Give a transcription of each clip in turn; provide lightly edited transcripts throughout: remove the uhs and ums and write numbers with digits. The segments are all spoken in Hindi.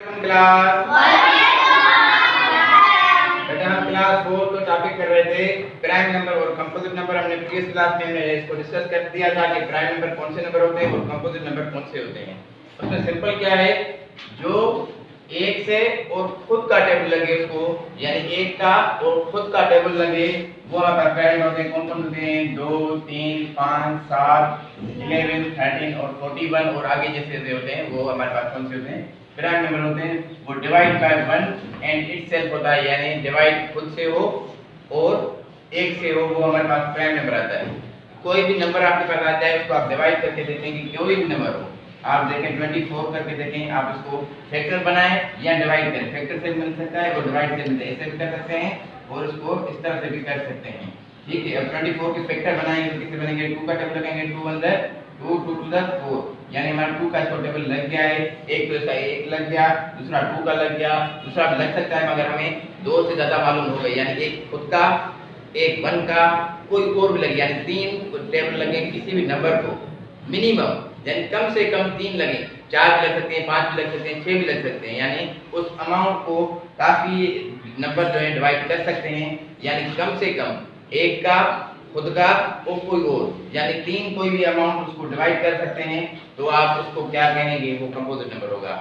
क्लास बेटा हम क्लास 4 को टॉपिक कर रहे थे प्राइम नंबर और कंपोजिट नंबर। हमने प्रीवियस क्लास में हमने इसको डिस्कस कर दिया था कि प्राइम नंबर कौन से नंबर होते हैं और कंपोजिट नंबर कौन से होते हैं। उसमें सिंपल क्या है, जो एक से और खुद का टेबल लगे उसको, यानी एक का और खुद का टेबल लगे, वो हमारे प्राइम होते हैं। कौन कौन होते हैं? 2, 3, 5, 7, 11, 13 और 41 और आगे जैसे होते हैं वो हमारे पास कौन से होते हैं? प्राइम नंबर होते हैं। वो डिवाइड बाय 1 एंड इटसेल्फ होता है, यानी डिवाइड खुद से हो और एक से हो, वो हमारे पास प्राइम नंबर आता है। कोई भी नंबर आपके पास आ जाए उसको आप डिवाइड करके देखें कि कोई भी नंबर हो, आप देखें 24 करके देखें, आप इसको फैक्टर बनाएं या डिवाइड करें। फैक्टर से मिल सकता है और डिवाइड से मिलता है, ऐसे भी कर सकते हैं और इसको इस तरह से भी कर सकते हैं। ठीक है, अब 24 के फैक्टर बनाएंगे तो कितने बनेंगे? 2 का टेबल लगाएंगे, 2 1 2 2 टू द 4, यानी हमारा 2 का इसको टेबल लग गया है। एक तो इसका एक लग गया, दूसरा 2 का लग गया, दूसरा भी लग सकता है मगर हमें 2 से ज्यादा मालूम हो गई, यानी एक खुद का, एक 1 का, कोई और भी लगे, यानी 3 टेबल लगे किसी भी नंबर को मिनिमम, यानी कम से कम 3 लगे, 4 भी लग सकते हैं, 5 भी लग सकते हैं, 6 भी लग सकते हैं, यानी उस अमाउंट को काफी नंबर जो है डिवाइड कर सकते हैं। यानी कम से कम एक का, खुद का और कोई और, यानी 3 कोई भी अमाउंट उसको डिवाइड कर सकते हैं, तो आप उसको क्या कहेंगे? वो कंपोजिट नंबर होगा।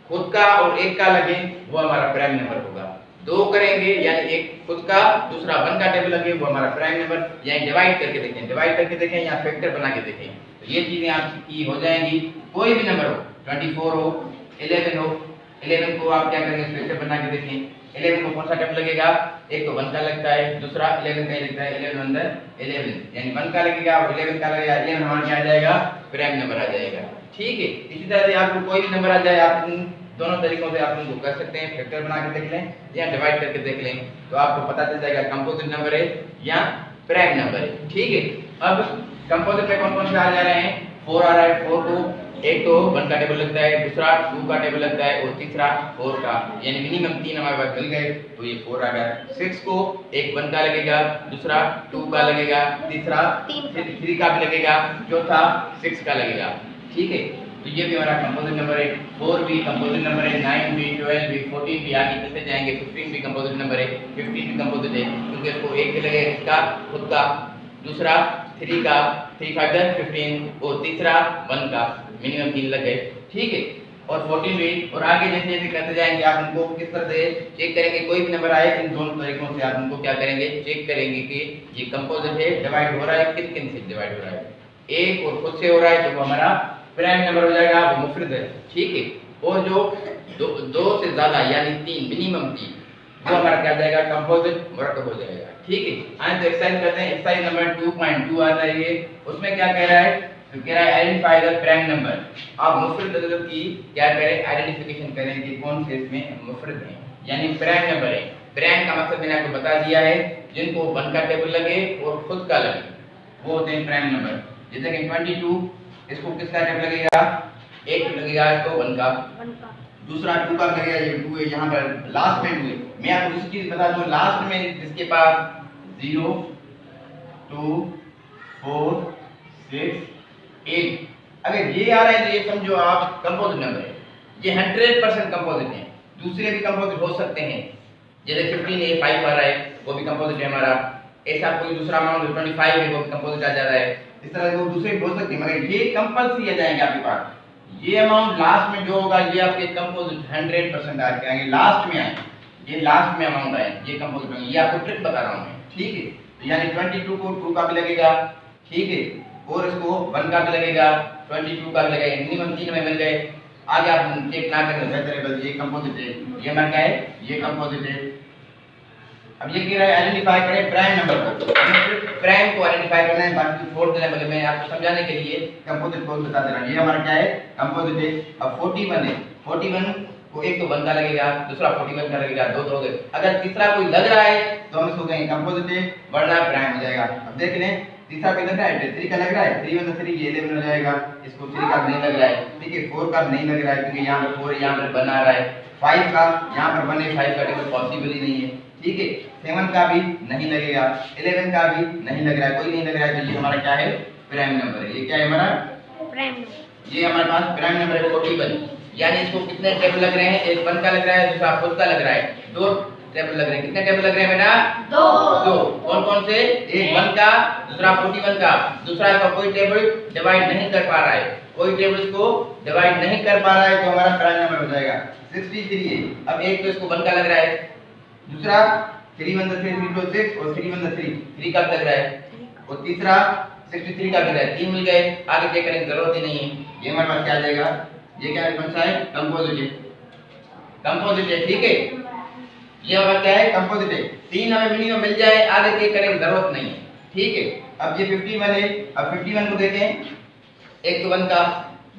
खुद का और एक का लगे वो हमारा प्राइम नंबर होगा। 2 करेंगे यानी एक खुद का, दूसरा 1 का टेबल लगे वो हमारा प्राइम नंबर, यानी डिवाइड करके देखें, डिवाइड करके देखें या फैक्टर बना के देखें, तो ये चीजें आपकी हो जाएंगी। कोई भी नंबर हो, 24 हो, 11 हो, 11 को आप क्या करेंगे? फैक्टर बना के देखें। 11 को कौन सा टेबल लगेगा? एक तो 1 का लगता है, दूसरा 11 का ही लगता है, 11 अंदर 11, यानी 1 का लगेगा और 11 का लगेगा, 11 हमारा क्या आ जाएगा? प्राइम नंबर आ जाएगा। ठीक है, इसी तरह से आपको कोई भी नंबर आ जाए, आप इन दोनों तरीकों से आप उनको कर सकते हैं, फैक्टर बना के देख लें या डिवाइड करके देख लें, तो आपको पता चल जाएगा कंपोजिट नंबर है या प्राइम नंबर है। ठीक है, अब कंपोजिट में कौन कौन से आ जा रहे हैं? 4 आ रहा है। 4 को एक तो 1 का टेबल लगता है, दूसरा 2 का टेबल लगता है और तीसरा 4 का, यानी मिनिमम 3 हमारे पास मिल गए, तो ये 4 आ गया। 6 को एक 1 का लगेगा, दूसरा 2 का लगेगा, तीसरा 3 का भी लगेगा, चौथा 6 का लगेगा। ठीक है, तो ये भी हमारा कंपोजिट नंबर है। 4 भी कंपोजिट नंबर है, 9 भी, 12 भी, 14 भी, आगे चलते जाएंगे, 15 भी कंपोजिट नंबर है, 15 भी कंपोजिट है, क्योंकि इसको एक के लगेगा, इसका खुद का, दूसरा 3 का, 3 5 15 और तीसरा 1 का, मिनिमम 3 लग गए। ठीक है, और 14 भी, और आगे जैसे जैसे करते जाएंगे आप उनको किस तरह से चेक करेंगे? कोई भी नंबर आए इन दोनों तरीकों से आप उनको क्या करेंगे? चेक करेंगे कि ये कंपोजिट है, डिवाइड हो रहा है, किन किन से डिवाइड हो रहा है। एक और खुद से हो रहा है तो वो हमारा प्राइम नंबर हो जाएगा, वो मुफरद है। ठीक है, और जो 2 से ज्यादा यानी 3, मिनिमम 3, वो हमारा क्या जाएगा? कंपोजिट मुरक्कब हो जाएगा। ठीक है, आज तो एक्सरसाइज करते हैं। एक्सरसाइज नंबर 2.2 आता है ये, उसमें क्या कह रहा है? तो कह रहा है आइडेंटिफाई द प्राइम नंबर। आप मुफरद अदद की क्या करें? आइडेंटिफिकेशन करें कि कौन से इसमें मुफरद हैं, यानी प्राइम नंबर है। प्राइम का मकसद मैंने आपको बता दिया है, जिनको 1 का टेबल लगे और खुद का लगे वो होते हैं प्राइम नंबर। जैसे कि 22, इसको किसका टेबल लगेगा? एक लगेगा इसको 1 का, दूसरा 2 का लगेगा, ये 2 है, यहाँ पर लास्ट में 2 है। मैं आपको दूसरी चीज बता दूं, लास्ट में जिसके पास 0 2 4 6 8 अगर ये आ रहा है तो ये समझो आप कंपोजिट नंबर है, ये 100% कंपोजिट है। दूसरे भी कंपोजिट हो सकते हैं, जैसे 15 है, 5 आ रहा है, वो भी कंपोजिट है हमारा। ऐसा कोई दूसरा अमाउंट 25 है, वो भी कंपोजिट आ जा रहा है। इस तरह वो दूसरे हो सकते हैं, मगर ये कंपल्सरी आ जाएंगे आपके पास। ये अमाउंट लास्ट में जो होगा ये आपके कंपोजिट 100% आ जाएंगे, लास्ट में आए, ये लास्ट में अमाउंट आए, ये कंपोजिट होंगे। ये आपको ट्रिक बता रहा हूं मैं। ठीक है, तो यानी 22 को 2 का भी लगेगा, ठीक है, और इसको 1 का भी लगेगा, 22 का भी लगेगा, मिनिमम 3 में मिल गए। आगे आप चेक ना करें बेहतर है, बस ये कंपोजिट है, ये हमारा क्या है? ये कंपोजिट है। अब ये कह रहा है आइडेंटिफाई करें प्राइम नंबर को, प्राइम को आइडेंटिफाई करना है, बाकी छोड़ देना है, मैं आपको समझाने के लिए कंपोजिट को बता दे रहा हूं। ये हमारा क्या है? कंपोजिट है। अब 41 है, 41 को एक तो 1 का लगेगा, दूसरा 41 का लगेगा, दो हो गए। अगर तीसरा कोई लग रहा है तो हम इसको कहेंगे कंपोजिट है, वरना प्राइम हो जाएगा। अब देख लें, तीसरा भी लग रहा है, 3 का लग रहा है, 3 1 3 ये 11 हो जाएगा। इसको 3 का नहीं लग रहा है, ठीक है, 4 का नहीं लग रहा है क्योंकि यहाँ पर 4 यहाँ पर 1 आ रहा है, 5 का यहाँ पर 1 है, 5 का टेबल पॉसिबल ही नहीं है। ठीक है, 7 का भी नहीं लगेगा, 11 का भी नहीं लग रहा है, कोई नहीं लग रहा है, तो ये हमारा क्या है? प्राइम नंबर है। ये क्या है हमारा? Prime number. ये हमारे पास प्राइम नंबर है 41। यानी इसको कितने टेबल लग रहे हैं, एक 1 का लग रहा है, दूसरा खुद का लग रहा है, 2 टेबल लग रहे हैं। कितने टेबल लग रहे हैं बेटा? 2। कौन कौन से? एक 1 का, दूसरा 41 का, दूसरा का कोई टेबल डिवाइड नहीं कर पा रहा है, कोई टेबल्स को डिवाइड नहीं कर पा रहा है, तो हमारा प्राइम नंबर हो जाएगा 63 है। अब एक तो इसको 1 का लग रहा है, दूसरा 3 1 3 3 2 6 और 3 1 3 का लग रहा है, और तीसरा 63 का लग रहा है। 3 मिल गए, आगे चेक करने की जरूरत ही नहीं है। ये हमारे पास क्या आ जाएगा? ये क्या कौन सा है? कंपोजिट है, ठीक है। ये हमारा क्या है? कंपोजिट है। 3 हमें मिनिमम मिल जाए, आगे चेक करने की जरूरत नहीं है, ठीक है। अब ये 51 है, अब 51 को देखें, एक तो 1 का,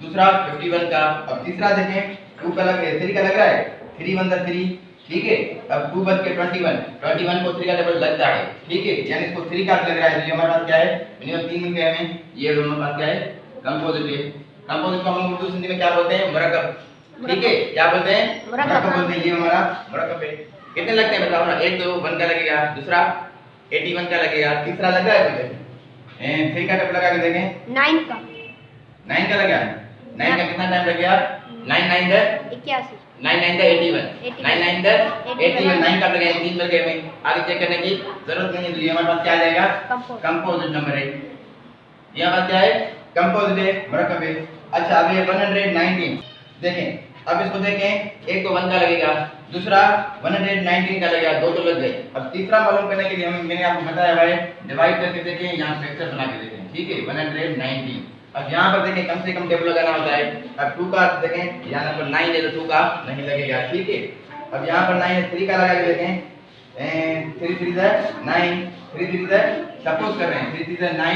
दूसरा 51 का, अब तीसरा देखें 2 का लग रहा है, 3 का लग रहा है, 3 1 3, ठीक है। अब 2 बच के 21 को 3 का टेबल लगता है, ठीक है, यानी इसको 3 का लग रहा है। तो ये हमारे पास क्या है? मिनिमम 3 मिल गए हमें। ये दोनों पास क्या है? कंपोजिट है। कंपोजिट को हम उर्दू हिंदी में क्या बोलते हैं? मुरक्कब, ठीक है। क्या बोलते हैं? मुरक्कब बोलते हैं। ये हमारा मुरक्कब है। कितने लगते हैं बताओ ना? एक तो 1 का लगेगा, दूसरा 81 का लगेगा, तीसरा लग रहा है मुझे 3 का टेबल लगा के देखें, 9 का लगा। 9 का कितना टाइम लगेगा? 9 9 81 9 9 81 9 9 81 9 का लगेगा, 3 मिल गए हमें, आगे चेक करने की जरूरत नहीं है। तो ये हमारे पास क्या आ जाएगा? कंपोजिट नंबर है। ये हमारा क्या है? कंपोजिट है, मुरक्कब है। अच्छा, अब ये 119 देखें, अब इसको देखें, एक तो 1 का लगेगा, दूसरा 119 का लगेगा, 2 तो लग गए। अब तीसरा मालूम करने के लिए मैंने आपको बताया भाई डिवाइड करके देखें, यहाँ फ्रैक्शन बना के देखें, ठीक है। 119, अब यहाँ पर देखें कम से कम टेबल लगाना होता है। अब 2 का देखें, यहाँ पर 9 है तो 2 का नहीं लगेगा, ठीक है। अब यहाँ पर 9 है, 3 का लगा के देखें, 3 3 9, 3 3 सपोज कर रहे हैं 3 3 9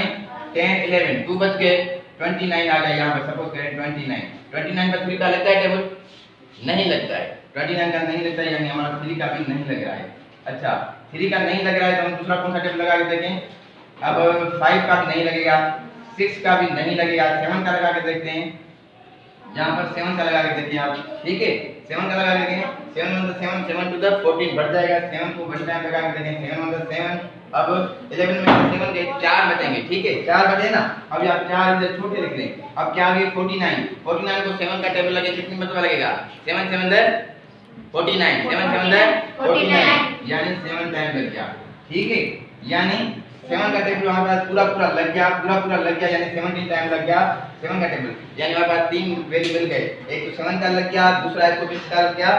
10 11, 2 बच गए, 29 आ गया। यहाँ पर सपोज करें 29 पर 3 का लगता है टेबल? नहीं लगता है। 29 का नहीं लगता है, यानी हमारा 3 का भी नहीं लग रहा है। अच्छा, 3 का नहीं लग रहा है तो हम दूसरा कौन सा टेबल लगा के देखें। अब 5 का भी नहीं लगेगा, 6 का भी नहीं लगेगा, 7 का लगा के देखते हैं। यहाँ पर 7 का लगा के देखते हैं आप, ठीक है। 7 का लगा के देखें, 7 1 7 7 टू द 14 बढ़ जाएगा। 7 को 1 टाइम लगा के देखें, 7 1 7। अब 11 में 7 के 4 बचेंगे, ठीक है, 4 बचे ना। अब आप 4 इधर छोटे लिख दें। अब क्या आ गया? 49 को 7 का टेबल लगे, कितनी मरतबा लगेगा? 7 7 49, 7 7 49, यानी 7 टाइम लग गया, ठीक है। यानी 7 का टेबल हमारे पास पूरा लग गया, पूरा लग गया, यानी 17 टाइम लग गया 7 का टेबल। यानी हमारे पास 3 वैल्यू मिल गए, एक तो 7 का लग गया, दूसरा इसको 20 का लग गया,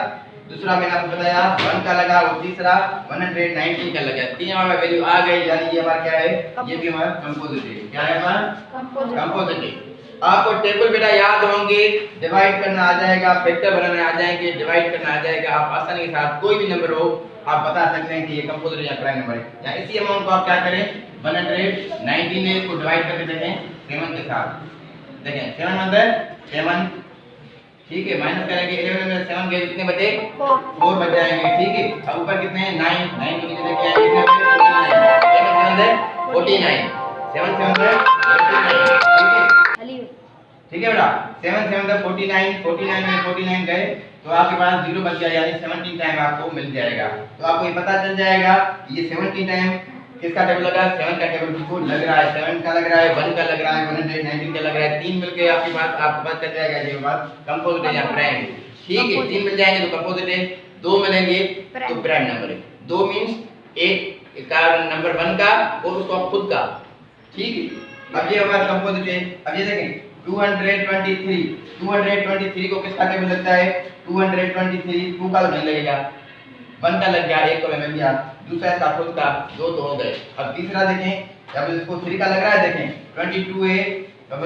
दूसरा मैंने आपको बताया 1 का लगा, और तीसरा 119 का लग गया। 3 हमारा वैल्यू आ गई, यानी ये हमारा क्या है? ये भी हमारा कंपोजिट है। क्या है हमारा? कंपोजिट है। आपको टेबल बेटा याद होंगे, डिवाइड करना आ जाएगा, फैक्टर बनाना आ जाएंगे, डिवाइड करना आ जाएगा। आप आसानी के साथ कोई भी नंबर हो आप बता सकते हैं कि ये कंपोजिट या प्राइम नंबर है। या इसी अमाउंट को आप क्या करें? 119 ने इसको डिवाइड करके देखें 7 के साथ। देखें 7 अंदर 7, ठीक है, माइनस करेंगे 11 में 7 गए, कितने बचे? 4 बच जाएंगे, ठीक है। अब ऊपर कितने हैं? 9 के नीचे देखिए कितने बचे? 49, 7 7 49, ठीक है बेटा। 7 7 49 में 49 गए तो आपके पास 0 बच गया, यानी 17 टाइम आपको मिल जाएगा। तो आपको ये पता चल जाएगा ये 17 टाइम किसका टेबल लगा? 7 का टेबल बिल्कुल लग रहा है, 7 का लग रहा है, 1 का लग रहा है, 119 का लग रहा है। 3 मिल के आपके पास आपको पता चल जाएगा ये बात कंपोजिट है या प्राइम है, ठीक है। 3 मिल जाएंगे तो कंपोजिट है, 2 मिलेंगे तो प्राइम नंबर है। 2 मींस एक का नंबर 1 का और उसका खुद का, ठीक है। अब ये हमारा कंपोजिट है। अब ये देखें 223 को किसका टेबल लगता है? 223 2 का नहीं लगेगा, 1 का लग गया, 1 को मिल गया, दूसरा इसका खुद का, 2 तो हो गए। अब तीसरा देखें, अब इसको 3 का लग रहा है, देखें 22 है, अब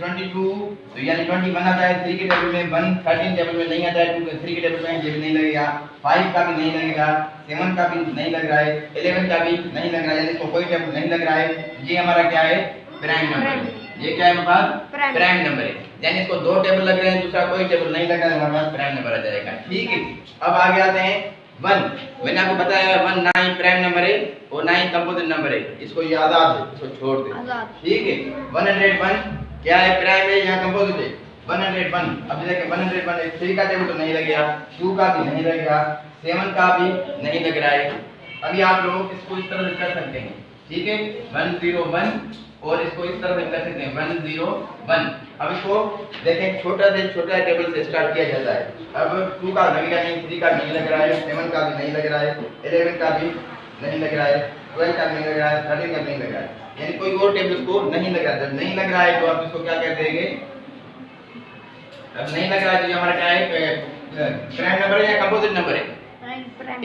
22 तो यानी 21 आता है 3 के टेबल में, 1 13 टेबल में नहीं आता है, 2 3 के टेबल में ये भी नहीं लगेगा, 5 का भी नहीं लगेगा, 7 का भी नहीं लग रहा है, 11 का भी नहीं लग रहा है, यानी इसको कोई टेबल नहीं लग रहा है। ये हमारा क्या है? प्राइम नंबर है। ये क्या है हमारे पास? प्राइम नंबर है, यानी इसको 2 टेबल लग रहे हैं, दूसरा कोई टेबल नहीं लग रहा है, हमारे पास प्राइम नंबर आ जाएगा, ठीक है। अब आगे आते हैं 1, मैंने आपको बताया 1 9 प्राइम नंबर है और 9 कंपोजिट नंबर है, इसको ये आजाद है, इसको छोड़ दे, ठीक है। 101 क्या है? प्राइम है या कंपोजिट है? 101। अब देखिए 101 3 का टेबल तो नहीं लगेगा, 2 का भी नहीं लगेगा, 7 का भी नहीं लग रहा है। अभी आप लोग इसको इस तरह से कर सकते हैं, ठीक है 101 और इसको इस तरह से कर सकते हैं 101। अब इसको देखें छोटा से छोटा टेबल से स्टार्ट किया जाता है। अब 2 का लगेगा नहीं, 3 का नहीं लग रहा है, 7 का भी नहीं लग रहा है, 11 का भी नहीं लग रहा है, 12 का भी नहीं लग रहा है, 13 का नहीं लग रहा है, यानी कोई और टेबल को नहीं लग रहा है। जब नहीं लग रहा है तो आप इसको क्या कर देंगे, अब नहीं लग रहा है तो ये हमारा क्या है, प्राइम नंबर है या कंपोजिट नंबर है?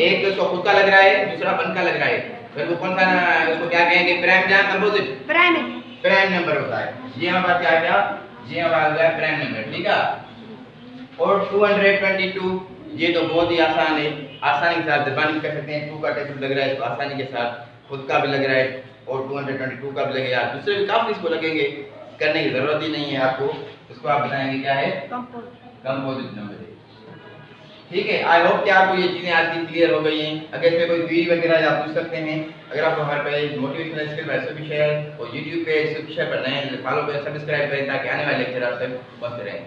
एक तो इसको खुद का लग रहा है, दूसरा अपन का लग रहा है, फिर वो कौन सा उसको क्या कहेंगे, प्राइम या कंपोजिट? प्राइम नंबर होता है। ये हमारा क्या है, ये हमारा प्राइम नंबर, ठीक है। और 222 ये तो बहुत ही आसान है, आसानी के साथ जबानी कर सकते हैं। 2 का टेबल लग रहा है तो आसानी के साथ खुद का भी लग रहा है और 222 का भी लगेगा, दूसरे भी काफी इसको लगेंगे, करने की जरूरत ही नहीं है आपको। इसको आप बताएंगे क्या है, कंपोजिट नंबर है, ठीक है। आई होप कि आपको ये चीजें आज की क्लियर हो गई हैं। अगर इसमें कोई क्वेरी वगैरह आप पूछ सकते हैं। अगर आपको हमारे पेज मोटिवेशनल स्किल वैसे भी शेयर और यूट्यूब पे इस विषय पर नए फॉलो करें, सब्सक्राइब करें ताकि आने वाले लेक्चर आपसे पहुंचते रहें।